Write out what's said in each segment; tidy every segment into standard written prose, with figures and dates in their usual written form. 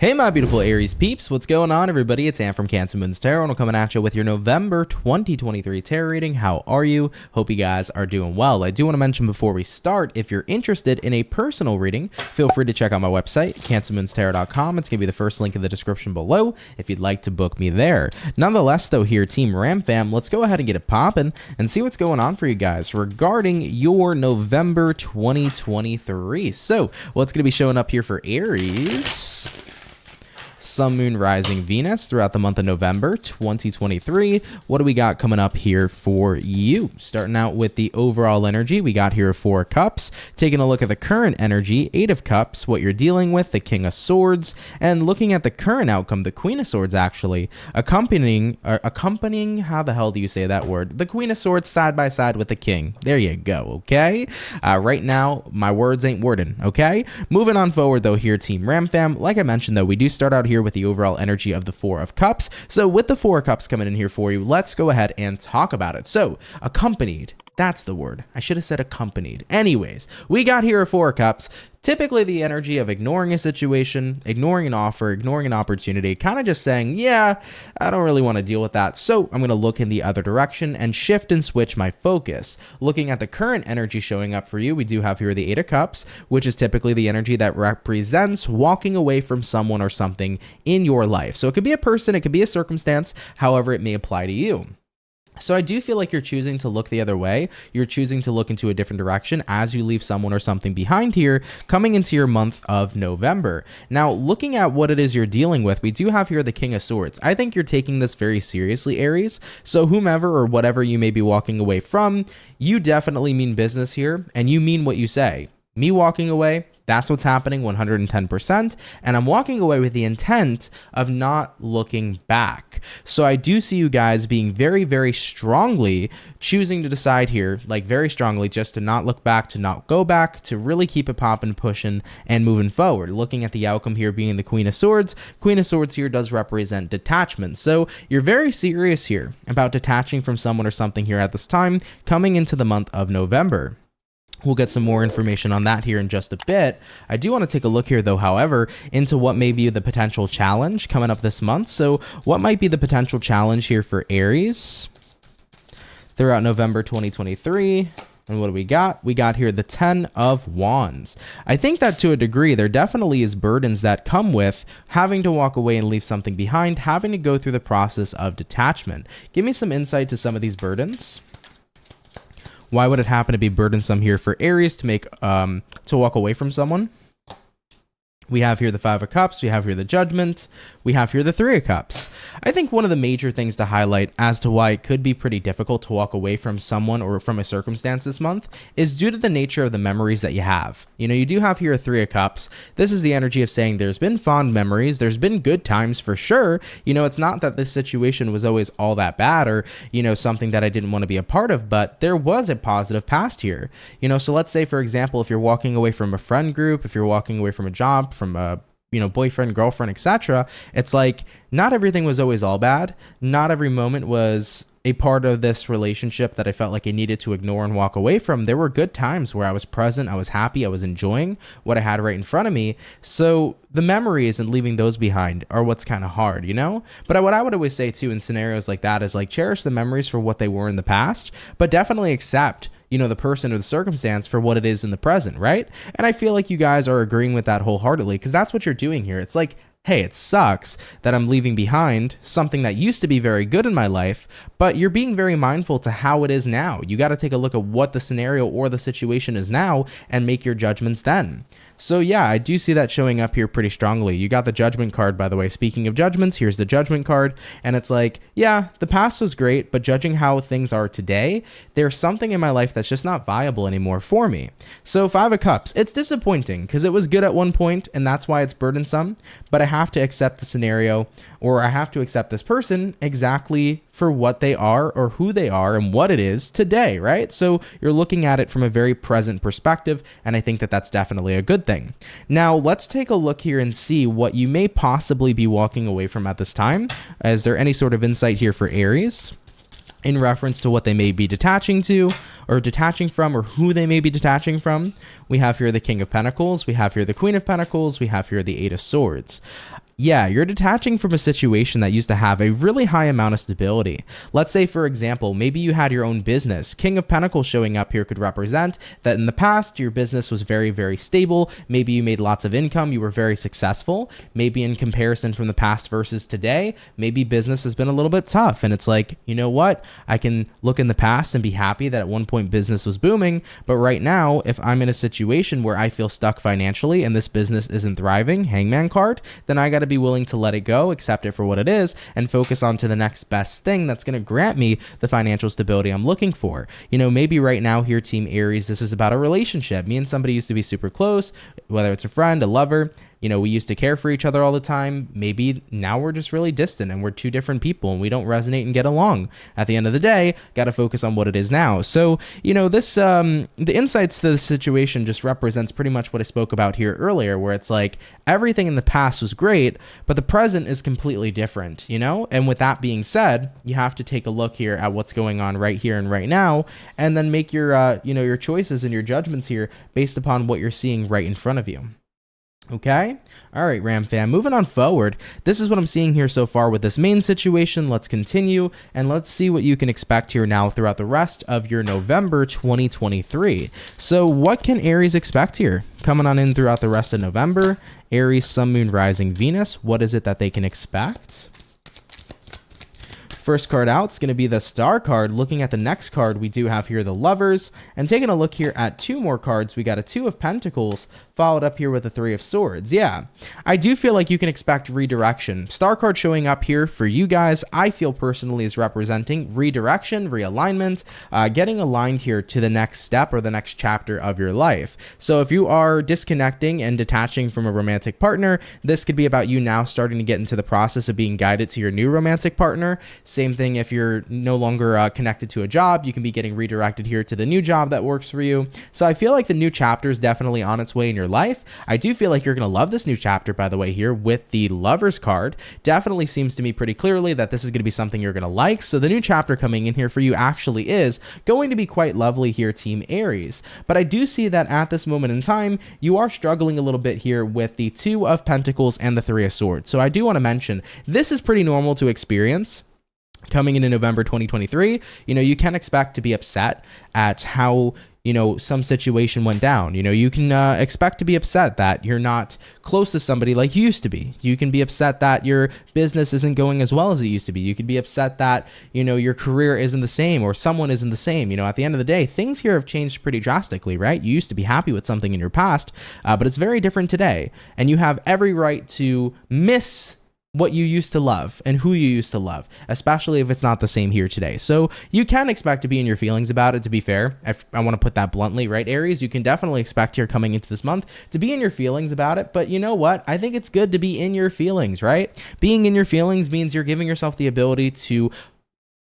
Hey my beautiful Aries peeps, what's going on everybody? It's Am from CancerMoonsTarot and I'm coming at you with your November 2023 tarot reading. How are you? Hope you guys are doing well. I do want to mention before we start, if you're interested in a personal reading, feel free to check out my website, CancerMoonsTarot.com. It's going to be the first link in the description below if you'd like to book me there. Nonetheless though, here Team Ram Fam, let's go ahead and get it popping and see what's going on for you guys regarding your November 2023. So what's going to be showing up here for Aries? Sun, Moon, Rising, Venus throughout the month of November 2023. What do we got coming up here for you? Starting out with the overall energy, we got here 4 cups. Taking a look at the current energy, 8 of cups, what you're dealing with, the King of Swords, and looking at the current outcome, the Queen of Swords actually, accompanying, how the hell do you say that word? The Queen of Swords side by side with the King. There you go, okay? Right now, my words ain't wording, okay? Moving on forward though here, Team Ram Fam, like I mentioned though, we do start out here with the overall energy of the 4 of cups. So with the 4 of cups coming in here for you, let's go ahead and talk about it. So accompanied, that's the word. I should have said accompanied. Anyways, we got here a 4 of cups. Typically the energy of ignoring a situation, ignoring an offer, ignoring an opportunity, kind of just saying, yeah, I don't really want to deal with that. So I'm going to look in the other direction and shift and switch my focus. Looking at the current energy showing up for you, we do have here the 8 of cups, which is typically the energy that represents walking away from someone or something in your life. So it could be a person, it could be a circumstance, however it may apply to you. So I do feel like you're choosing to look the other way. You're choosing to look into a different direction as you leave someone or something behind here coming into your month of November. Now, looking at what it is you're dealing with, we do have here the King of Swords. I think you're taking this very seriously, Aries. So whomever or whatever you may be walking away from, you definitely mean business here and you mean what you say. Me walking away, that's what's happening 110%. And I'm walking away with the intent of not looking back. So I do see you guys being very, very strongly choosing to decide here, like very strongly, just to not look back, to not go back, to really keep it popping, pushing, and moving forward. Looking at the outcome here being the Queen of Swords. Queen of Swords here does represent detachment. So you're very serious here about detaching from someone or something here at this time, coming into the month of November. We'll get some more information on that here in just a bit. I do want to take a look here, though, however, into what may be the potential challenge coming up this month. So what might be the potential challenge here for Aries throughout November 2023? And what do we got? We got here the 10 of Wands. I think that to a degree, there definitely is burdens that come with having to walk away and leave something behind, having to go through the process of detachment. Give me some insight to some of these burdens. Why would it happen to be burdensome here for Aries to make to walk away from someone? We have here the 5 of Cups, we have here the Judgment, we have here the 3 of Cups. I think one of the major things to highlight as to why it could be pretty difficult to walk away from someone or from a circumstance this month is due to the nature of the memories that you have. You know, you do have here a 3 of Cups. This is the energy of saying there's been fond memories, there's been good times for sure. You know, it's not that this situation was always all that bad or, you know, something that I didn't want to be a part of, but there was a positive past here. You know, so let's say, for example, if you're walking away from a friend group, if you're walking away from a job, from a boyfriend, girlfriend, etc. It's like not everything was always all bad. Not every moment was a part of this relationship that I felt like I needed to ignore and walk away from. There were good times where I was present, I was happy, I was enjoying what I had right in front of me. So the memories and leaving those behind are what's kind of hard, you know? But what I would always say too in scenarios like that is like cherish the memories for what they were in the past, but definitely accept the person or the circumstance for what it is in the present, right? And I feel like you guys are agreeing with that wholeheartedly because that's what you're doing here. It's like, hey, it sucks that I'm leaving behind something that used to be very good in my life, but you're being very mindful to how it is now. You got to take a look at what the scenario or the situation is now and make your judgments then. So yeah, I do see that showing up here pretty strongly. You got the Judgment card, by the way. Speaking of judgments, here's the Judgment card. And it's like, yeah, the past was great, but judging how things are today, there's something in my life that's just not viable anymore for me. So 5 of Cups, it's disappointing because it was good at one point and that's why it's burdensome, but I have to accept the scenario or I have to accept this person exactly for what they are or who they are and what it is today, right? So you're looking at it from a very present perspective, and I think that that's definitely a good thing. Now, let's take a look here and see what you may possibly be walking away from at this time. Is there any sort of insight here for Aries in reference to what they may be detaching to or detaching from or who they may be detaching from? We have here the King of Pentacles, we have here the Queen of Pentacles, we have here the 8 of Swords. Yeah, you're detaching from a situation that used to have a really high amount of stability. Let's say, for example, maybe you had your own business. King of Pentacles showing up here could represent that in the past, your business was very, very stable. Maybe you made lots of income. You were very successful. Maybe in comparison from the past versus today, maybe business has been a little bit tough. And it's like, you know what? I can look in the past and be happy that at one point business was booming. But right now, if I'm in a situation where I feel stuck financially and this business isn't thriving, Hangman card, then I got to be willing to let it go, accept it for what it is, and focus on to the next best thing that's going to grant me the financial stability I'm looking for. You know, maybe right now here, Team Aries, this is about a relationship. Me and somebody used to be super close, whether it's a friend, a lover. You know, we used to care for each other all the time. Maybe now we're just really distant and we're two different people and we don't resonate and get along. At the end of the day, got to focus on what it is now. So, you know, this, the insights to the situation just represents pretty much what I spoke about here earlier, where it's like everything in the past was great, but the present is completely different, you know? And with that being said, you have to take a look here at what's going on right here and right now, and then make your, you know, your choices and your judgments here based upon what you're seeing right in front of you. Okay. All right, Ram fam, moving on forward. This is what I'm seeing here so far with this main situation. Let's continue and let's see what you can expect here now throughout the rest of your November 2023. So what can Aries expect here? Coming on in throughout the rest of November, Aries, Sun, Moon, Rising, Venus. What is it that they can expect? First card out is going to be the Star card. Looking at the next card, we do have here the Lovers. And taking a look here at two more cards, we got a Two of Pentacles, followed up here with a Three of Swords. Yeah, I do feel like you can expect redirection. Star card showing up here for you guys, I feel personally is representing redirection, realignment, getting aligned here to the next step or the next chapter of your life. So if you are disconnecting and detaching from a romantic partner, this could be about you now starting to get into the process of being guided to your new romantic partner. Same thing if you're no longer connected to a job, you can be getting redirected here to the new job that works for you. So I feel like the new chapter is definitely on its way in your life. I do feel like you're going to love this new chapter, by the way, here with the Lovers card. Definitely seems to me pretty clearly that this is going to be something you're going to like. So the new chapter coming in here for you actually is going to be quite lovely here, Team Aries. But I do see that at this moment in time, you are struggling a little bit here with the Two of Pentacles and the Three of Swords. So I do want to mention, this is pretty normal to experience. Coming into November 2023, you know, you can expect to be upset at how, you know, some situation went down. You know, you can expect to be upset that you're not close to somebody like you used to be. You can be upset that your business isn't going as well as it used to be. You could be upset that, you know, your career isn't the same or someone isn't the same. You know, at the end of the day, things here have changed pretty drastically, right? You used to be happy with something in your past, but it's very different today. And you have every right to miss what you used to love and who you used to love, especially if it's not the same here today. So you can expect to be in your feelings about it, to be fair. I want to put that bluntly, right, Aries? You can definitely expect here coming into this month to be in your feelings about it. But you know what? I think it's good to be in your feelings, right? Being in your feelings means you're giving yourself the ability to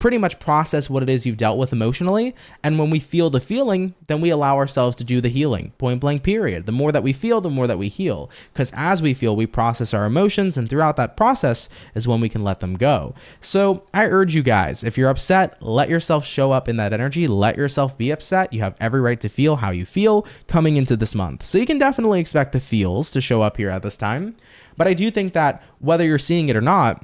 pretty much process what it is you've dealt with emotionally. And when we feel the feeling, then we allow ourselves to do the healing. Point blank, period. The more that we feel, the more that we heal. Because as we feel, we process our emotions, and throughout that process is when we can let them go. So I urge you guys, if you're upset, let yourself show up in that energy. Let yourself be upset. You have every right to feel how you feel coming into this month. So you can definitely expect the feels to show up here at this time. But I do think that whether you're seeing it or not,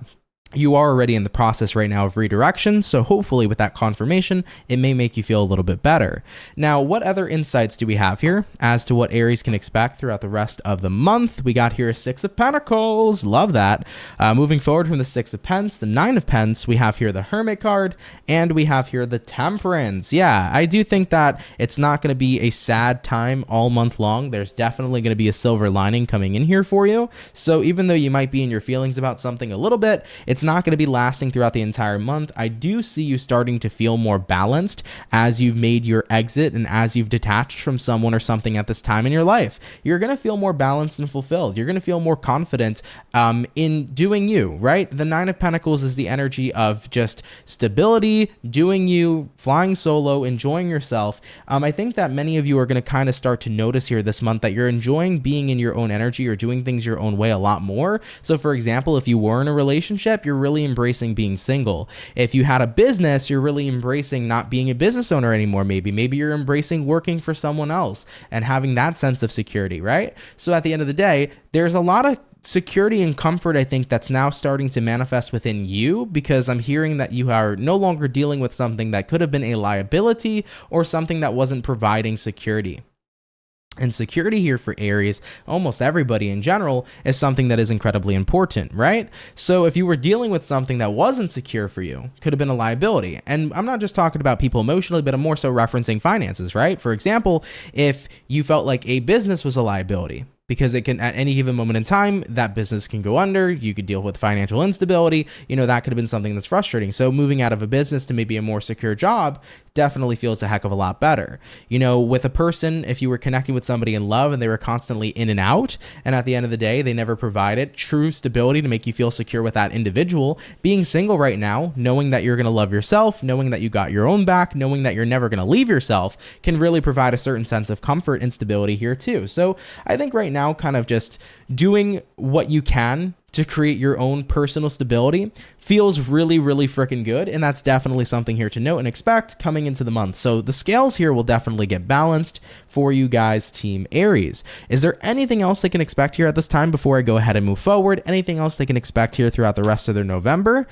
you are already in the process right now of redirection, so hopefully with that confirmation, it may make you feel a little bit better. Now, what other insights do we have here as to what Aries can expect throughout the rest of the month? We got here a Six of Pentacles. Love that. Moving forward from the Six of Pence, the Nine of Pence, we have here the Hermit card, and we have here the Temperance. Yeah, I do think that it's not going to be a sad time all month long. There's definitely going to be a silver lining coming in here for you. So even though you might be in your feelings about something a little bit, it's not going to be lasting throughout the entire month. I do see you starting to feel more balanced as you've made your exit and as you've detached from someone or something at this time in your life. You're going to feel more balanced and fulfilled. You're going to feel more confident in doing you, right? The Nine of Pentacles is the energy of just stability, doing you, flying solo, enjoying yourself. I think that many of you are going to kind of start to notice here this month that you're enjoying being in your own energy or doing things your own way a lot more. So for example, if you were in a relationship, you're you're really embracing being single. If you had a business, you're really embracing not being a business owner anymore. Maybe you're embracing working for someone else and having that sense of security, right? So at the end of the day, there's a lot of security and comfort, I think, that's now starting to manifest within you, because I'm hearing that you are no longer dealing with something that could have been a liability or something that wasn't providing security. And security here for Aries, almost everybody in general, is something that is incredibly important, right? So if you were dealing with something that wasn't secure for you, could have been a liability. And I'm not just talking about people emotionally, but I'm more so referencing finances, right? For example, if you felt like a business was a liability, because it can, at any given moment in time, that business can go under, you could deal with financial instability, that could have been something that's frustrating. So moving out of a business to maybe a more secure job definitely feels a heck of a lot better. With a person, if you were connecting with somebody in love and they were constantly in and out, and at the end of the day, they never provided true stability to make you feel secure with that individual, being single right now, knowing that you're going to love yourself, knowing that you got your own back, knowing that you're never going to leave yourself, can really provide a certain sense of comfort and stability here too. So I think right now, kind of just doing what you can to create your own personal stability feels really, really freaking good. And that's definitely something here to note and expect coming into the month. So the scales here will definitely get balanced for you guys, Team Aries. Is there anything else they can expect here at this time before I go ahead and move forward? Anything else they can expect here throughout the rest of their November?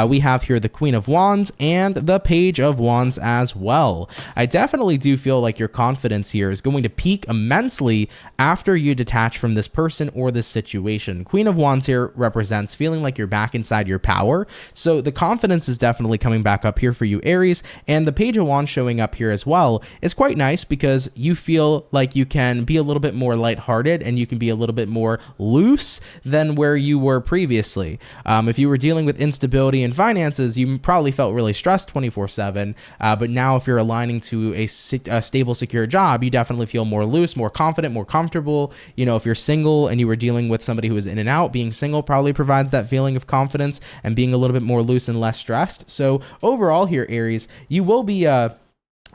We have here the Queen of Wands and the Page of Wands as well. I definitely do feel like your confidence here is going to peak immensely after you detach from this person or this situation. Queen of Wands here represents feeling like you're back inside your power. So the confidence is definitely coming back up here for you, Aries, and the Page of Wands showing up here as well is quite nice because you feel like you can be a little bit more lighthearted and you can be a little bit more loose than where you were previously. If you were dealing with instability in finances, you probably felt really stressed 24/7, but now if you're aligning to a stable, secure job, you definitely feel more loose, more confident, more comfortable. If you're single and you were dealing with somebody who is in and out, being single probably provides that feeling of confidence and being a little bit more loose and less stressed. So overall here, Aries, you will be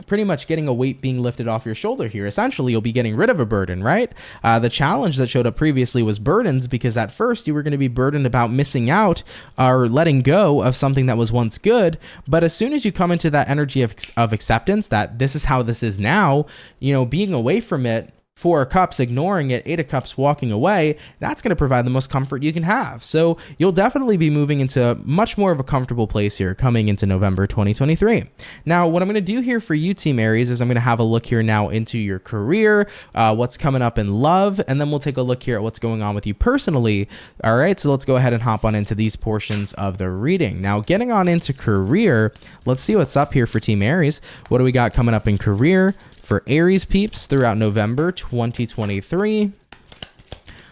pretty much getting a weight being lifted off your shoulder here. Essentially, you'll be getting rid of a burden, right? The challenge that showed up previously was burdens, because at first you were going to be burdened about missing out or letting go of something that was once good. But as soon as you come into that energy of acceptance, that this is how this is now, being away from it, 4 of Cups, ignoring it, 8 of Cups, walking away, that's going to provide the most comfort you can have. So you'll definitely be moving into much more of a comfortable place here coming into November 2023. Now, what I'm going to do here for you, Team Aries, is I'm going to have a look here now into your career, what's coming up in love, and then we'll take a look here at what's going on with you personally. All right, so let's go ahead and hop on into these portions of the reading. Now, getting on into career, let's see what's up here for Team Aries. What do we got coming up in career for Aries peeps throughout November 2023?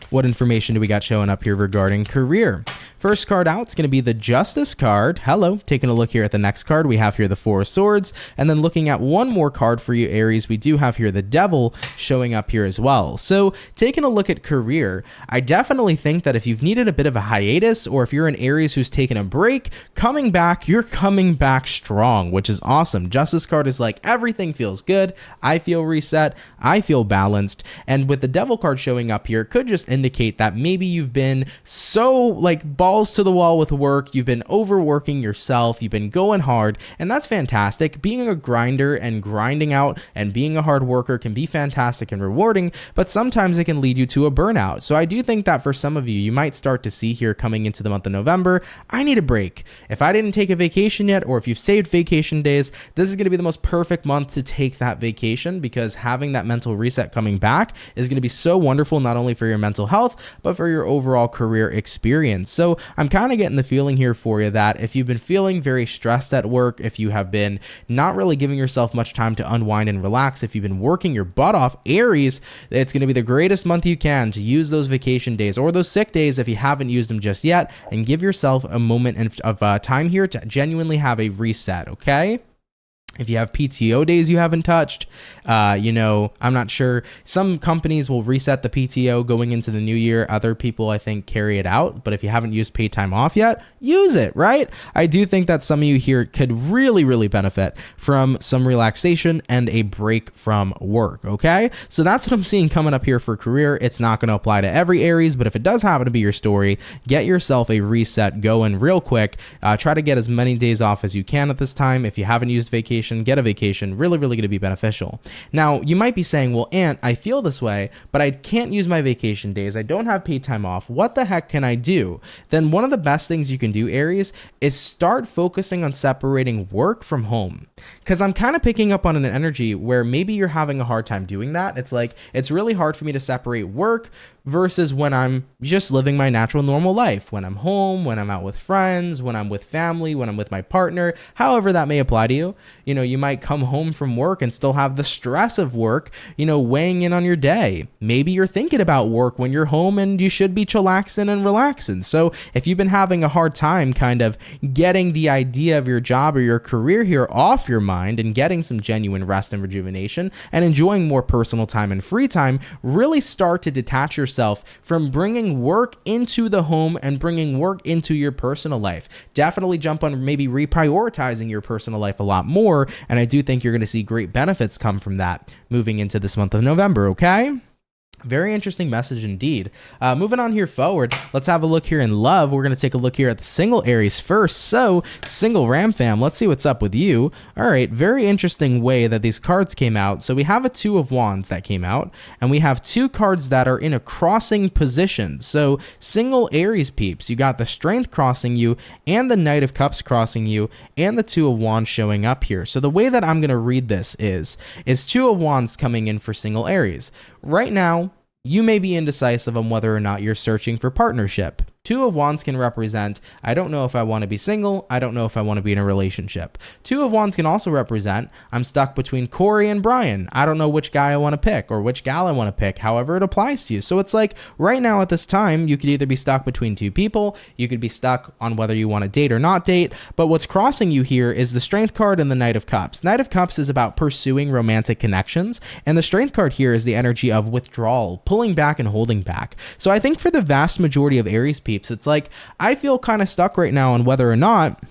What information do we got showing up here regarding career? First card out is going to be the Justice card. Hello. Taking a look here at the next card, we have here the 4 of Swords. And then looking at one more card for you, Aries, we do have here the Devil showing up here as well. So taking a look at career, I definitely think that if you've needed a bit of a hiatus, or if you're an Aries who's taken a break, coming back, you're coming back strong, which is awesome. Justice card is like, everything feels good. I feel reset. I feel balanced. And with the Devil card showing up here, it could just indicate that maybe you've been so like balls to the wall with work, you've been overworking yourself, you've been going hard, and that's fantastic. Being a grinder and grinding out and being a hard worker can be fantastic and rewarding, but sometimes it can lead you to a burnout. So I do think that for some of you, you might start to see here coming into the month of November, I need a break. If I didn't take a vacation yet, or if you've saved vacation days, this is going to be the most perfect month to take that vacation, because having that mental reset coming back is going to be so wonderful, not only for your mental health, but for your overall career experience. So I'm kind of getting the feeling here for you that if you've been feeling very stressed at work, if you have been not really giving yourself much time to unwind and relax, if you've been working your butt off, Aries, it's going to be the greatest month you can to use those vacation days or those sick days if you haven't used them just yet, and give yourself a moment of time here to genuinely have a reset, okay? If you have PTO days you haven't touched, I'm not sure. Some companies will reset the PTO going into the new year. Other people, I think, carry it out. But if you haven't used paid time off yet, use it, right? I do think that some of you here could really, really benefit from some relaxation and a break from work, okay? So that's what I'm seeing coming up here for career. It's not going to apply to every Aries, but if it does happen to be your story, get yourself a reset going real quick. Try to get as many days off as you can at this time. If you haven't used vacation, get a vacation. Really, really going to be beneficial. Now, you might be saying, well, Ant, I feel this way, but I can't use my vacation days. I don't have paid time off. What the heck can I do? Then one of the best things you can do, Aries, is start focusing on separating work from home. Because I'm kind of picking up on an energy where maybe you're having a hard time doing that. It's like, it's really hard for me to separate work versus when I'm just living my natural normal life, when I'm home, when I'm out with friends, when I'm with family, when I'm with my partner, however that may apply to you. You might come home from work and still have the stress of work, weighing in on your day. Maybe you're thinking about work when you're home and you should be chillaxing and relaxing. So if you've been having a hard time kind of getting the idea of your job or your career here off your mind and getting some genuine rest and rejuvenation and enjoying more personal time and free time, really start to detach yourself from bringing work into the home and bringing work into your personal life. Definitely jump on maybe reprioritizing your personal life a lot more, and I do think you're going to see great benefits come from that moving into this month of November, okay? Very interesting message indeed. Moving on here forward, let's have a look here in love. We're going to take a look here at the single Aries first. So, single Ram fam, let's see what's up with you. All right, very interesting way that these cards came out. So we have a Two of Wands that came out, and we have two cards that are in a crossing position. So, single Aries peeps, you got the Strength crossing you, and the Knight of Cups crossing you, and the Two of Wands showing up here. So the way that I'm going to read this is Two of Wands coming in for single Aries. Right now, you may be indecisive on whether or not you're searching for partnership. Two of Wands can represent, I don't know if I want to be single, I don't know if I want to be in a relationship. Two of Wands can also represent, I'm stuck between Corey and Brian. I don't know which guy I want to pick or which gal I want to pick, however it applies to you. So it's like, right now at this time, you could either be stuck between two people, you could be stuck on whether you want to date or not date, but what's crossing you here is the Strength card and the Knight of Cups. Knight of Cups is about pursuing romantic connections, and the Strength card here is the energy of withdrawal, pulling back and holding back. So I think for the vast majority of Aries people, it's like, I feel kind of stuck right now on whether or not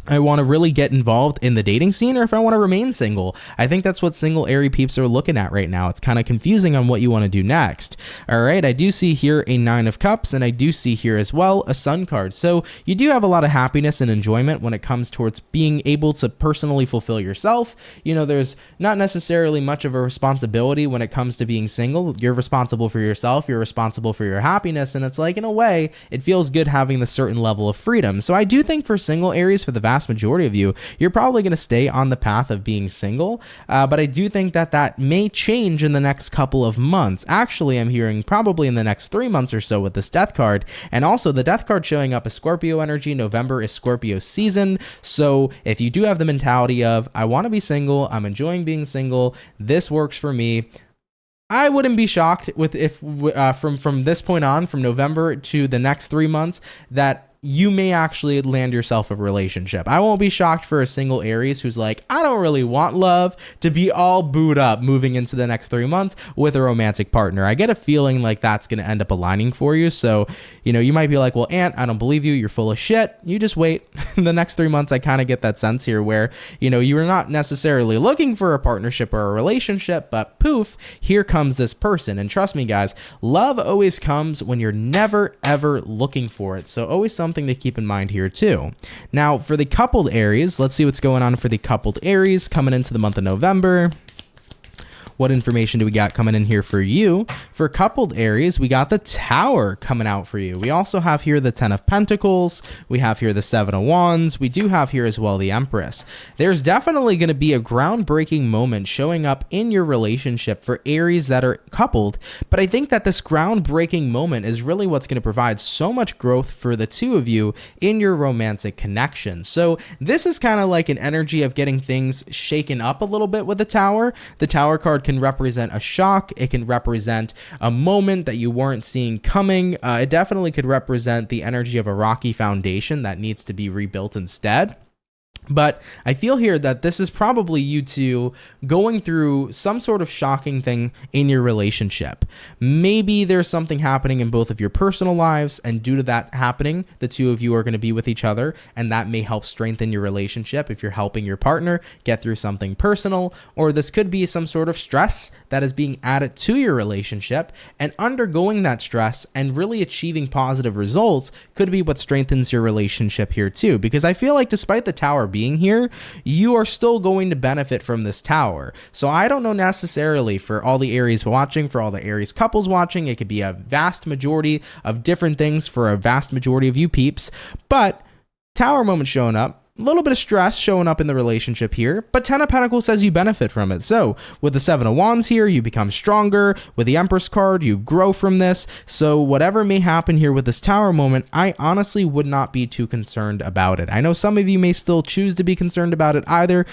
I want to really get involved in the dating scene or if I want to remain single. I think that's what single Aries peeps are looking at right now. It's kind of confusing on what you want to do next. All right, I do see here a Nine of Cups, and I do see here as well a Sun card. So you do have a lot of happiness and enjoyment when it comes towards being able to personally fulfill yourself. There's not necessarily much of a responsibility when it comes to being single. You're responsible for yourself, you're responsible for your happiness, and it's like, in a way, it feels good having the certain level of freedom. So I do think for single Aries, for the vast majority of you, you're probably going to stay on the path of being single, but I do think that may change in the next couple of months. Actually, I'm hearing probably in the next 3 months or so with this Death card, and also the Death card showing up as Scorpio energy. November is Scorpio season, so if you do have the mentality of, I want to be single, I'm enjoying being single, this works for me, I wouldn't be shocked if from this point on, from November to the next 3 months, that you may actually land yourself a relationship. I won't be shocked for a single Aries who's like, I don't really want love, to be all booed up moving into the next 3 months with a romantic partner. I get a feeling like that's going to end up aligning for you. So, you might be like, well, Ant, I don't believe you. You're full of shit. You just wait. The next 3 months, I kind of get that sense here where, you are not necessarily looking for a partnership or a relationship, but poof, here comes this person. And trust me, guys, love always comes when you're never, ever looking for it. So always something to keep in mind here too. Now for the coupled Aries, let's see what's going on for the coupled Aries coming into the month of November. What information do we got coming in here for you? For coupled Aries, we got the Tower coming out for you. We also have here the Ten of Pentacles. We have here the Seven of Wands. We do have here as well the Empress. There's definitely going to be a groundbreaking moment showing up in your relationship for Aries that are coupled, but I think that this groundbreaking moment is really what's going to provide so much growth for the two of you in your romantic connection. So this is kind of like an energy of getting things shaken up a little bit with the Tower. The Tower card can represent a shock. It can represent a moment that you weren't seeing coming. It definitely could represent the energy of a rocky foundation that needs to be rebuilt instead. But I feel here that this is probably you two going through some sort of shocking thing in your relationship. Maybe there's something happening in both of your personal lives, and due to that happening, the two of you are going to be with each other, and that may help strengthen your relationship if you're helping your partner get through something personal. Or this could be some sort of stress that is being added to your relationship, and undergoing that stress and really achieving positive results could be what strengthens your relationship here too. Because I feel like despite the Tower being here, you are still going to benefit from this Tower. So I don't know necessarily for all the Aries watching, for all the Aries couples watching, it could be a vast majority of different things for a vast majority of you peeps, but Tower moment showing up. A little bit of stress showing up in the relationship here, but 10 of Pentacles says you benefit from it. So with the 7 of Wands here, you become stronger. With the Empress card, you grow from this. So whatever may happen here with this Tower moment, I honestly would not be too concerned about it. I know some of you may still choose to be concerned about it either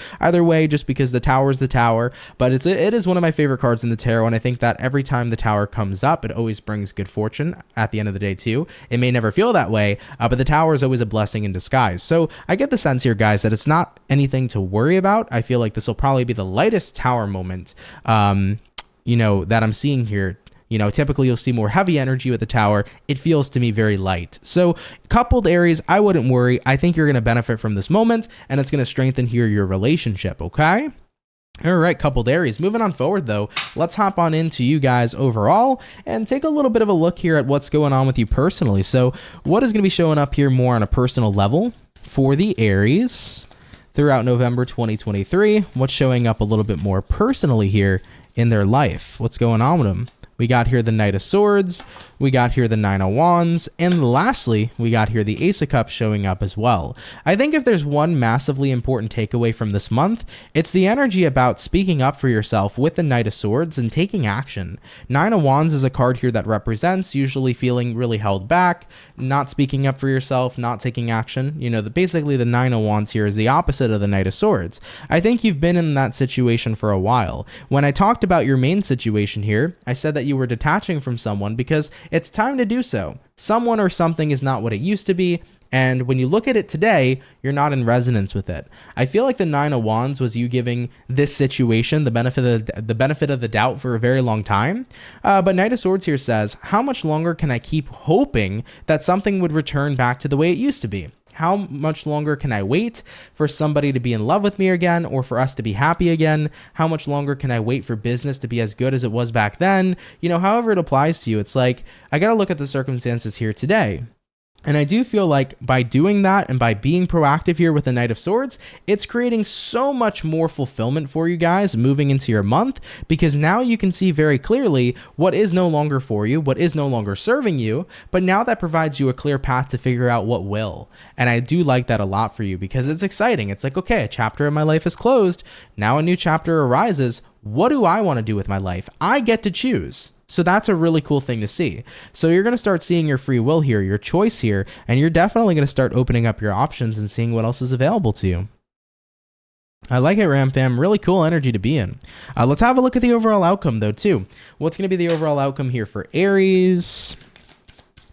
way, just because the Tower is the Tower, but it is one of my favorite cards in the tarot, and I think that every time the Tower comes up, it always brings good fortune at the end of the day too. It may never feel that way, but the Tower is always a blessing in disguise. So I get the sense here, guys, that it's not anything to worry about. I feel like this will probably be the lightest Tower moment, that I'm seeing here. Typically you'll see more heavy energy with the Tower. It feels to me very light. So coupled Aries, I wouldn't worry. I think you're going to benefit from this moment, and it's going to strengthen here your relationship. Okay. All right, coupled Aries. Moving on forward, though, let's hop on into you guys overall and take a little bit of a look here at what's going on with you personally. So what is going to be showing up here more on a personal level for the Aries throughout November 2023? What's showing up a little bit more personally here in their life? What's going on with them? We got here the Knight of Swords, we got here the 9 of Wands, and lastly, we got here the Ace of Cups showing up as well. I think if there's one massively important takeaway from this month, it's the energy about speaking up for yourself with the Knight of Swords and taking action. 9 of Wands is a card here that represents usually feeling really held back, not speaking up for yourself, not taking action. Basically the 9 of Wands here is the opposite of the Knight of Swords. I think you've been in that situation for a while. When I talked about your main situation here, I said that you were detaching from someone because it's time to do so. Someone or something is not what it used to be, and when you look at it today, you're not in resonance with it. I feel like the 9 of Wands was you giving this situation the benefit of the doubt for a very long time. But Knight of Swords here says, how much longer can I keep hoping that something would return back to the way it used to be? How much longer can I wait for somebody to be in love with me again, or for us to be happy again? How much longer can I wait for business to be as good as it was back then? However it applies to you, it's like, I got to look at the circumstances here today. And I do feel like by doing that and by being proactive here with the Knight of Swords, it's creating so much more fulfillment for you guys moving into your month, because now you can see very clearly what is no longer for you, what is no longer serving you, but now that provides you a clear path to figure out what will. And I do like that a lot for you because it's exciting. It's like, okay, a chapter of my life is closed. Now a new chapter arises. What do I want to do with my life? I get to choose. So that's a really cool thing to see. So you're going to start seeing your free will here, your choice here, and you're definitely going to start opening up your options and seeing what else is available to you. I like it, Ram Fam. Really cool energy to be in. Let's have a look at the overall outcome, though, too. What's going to be the overall outcome here for Aries,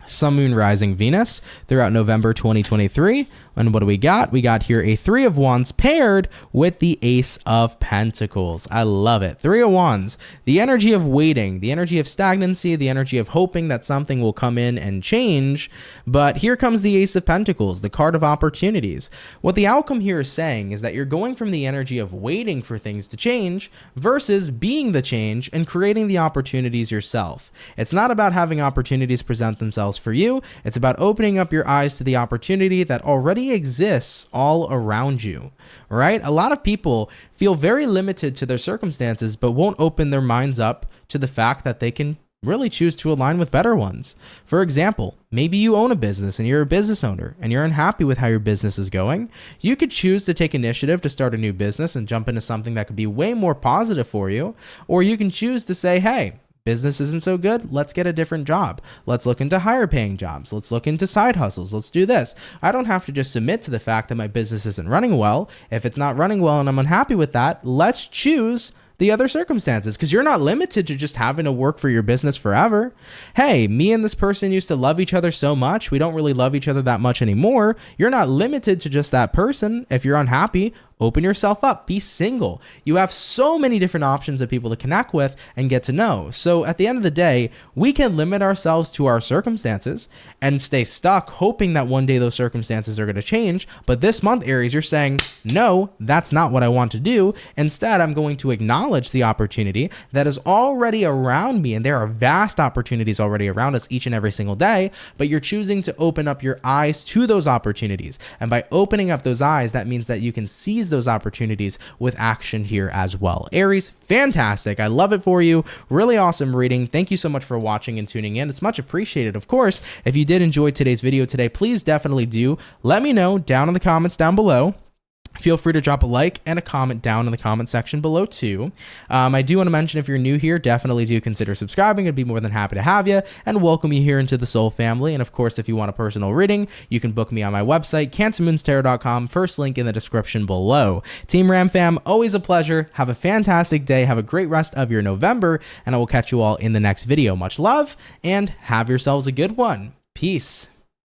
Sun, Moon, Rising, Venus throughout November 2023? And what do we got? We got here a 3 of Wands paired with the Ace of Pentacles. I love it. 3 of Wands, the energy of waiting, the energy of stagnancy, the energy of hoping that something will come in and change. But here comes the Ace of Pentacles, the card of opportunities. What the outcome here is saying is that you're going from the energy of waiting for things to change versus being the change and creating the opportunities yourself. It's not about having opportunities present themselves for you. It's about opening up your eyes to the opportunity that already exists all around you, right? A lot of people feel very limited to their circumstances, but won't open their minds up to the fact that they can really choose to align with better ones. For example, maybe you own a business and you're a business owner and you're unhappy with how your business is going. You could choose to take initiative to start a new business and jump into something that could be way more positive for you, or you can choose to say, hey, business isn't so good. Let's get a different job. Let's look into higher paying jobs. Let's look into side hustles. Let's do this. I don't have to just submit to the fact that my business isn't running well. If it's not running well and I'm unhappy with that, let's choose the other circumstances, because you're not limited to just having to work for your business forever. Hey, me and this person used to love each other so much. We don't really love each other that much anymore. You're not limited to just that person. If you're unhappy, open yourself up, be single. You have so many different options of people to connect with and get to know. So at the end of the day, we can limit ourselves to our circumstances and stay stuck hoping that one day those circumstances are going to change. But this month, Aries, you're saying, no, that's not what I want to do. Instead, I'm going to acknowledge the opportunity that is already around me. And there are vast opportunities already around us each and every single day, but you're choosing to open up your eyes to those opportunities. And by opening up those eyes, that means that you can seize those opportunities with action here as well. Aries, fantastic. I love it for you. Really awesome reading. Thank you so much for watching and tuning in. It's much appreciated. Of course, if you did enjoy today's video today, please definitely do let me know down in the comments down below. Feel free to drop a like and a comment down in the comment section below too. I do want to mention, if you're new here, definitely do consider subscribing. I'd be more than happy to have you and welcome you here into the Soul family. And of course, if you want a personal reading, you can book me on my website, CancerMoonsTarot.com. First link in the description below. Team Ram fam, always a pleasure. Have a fantastic day. Have a great rest of your November, and I will catch you all in the next video. Much love and have yourselves a good one. Peace.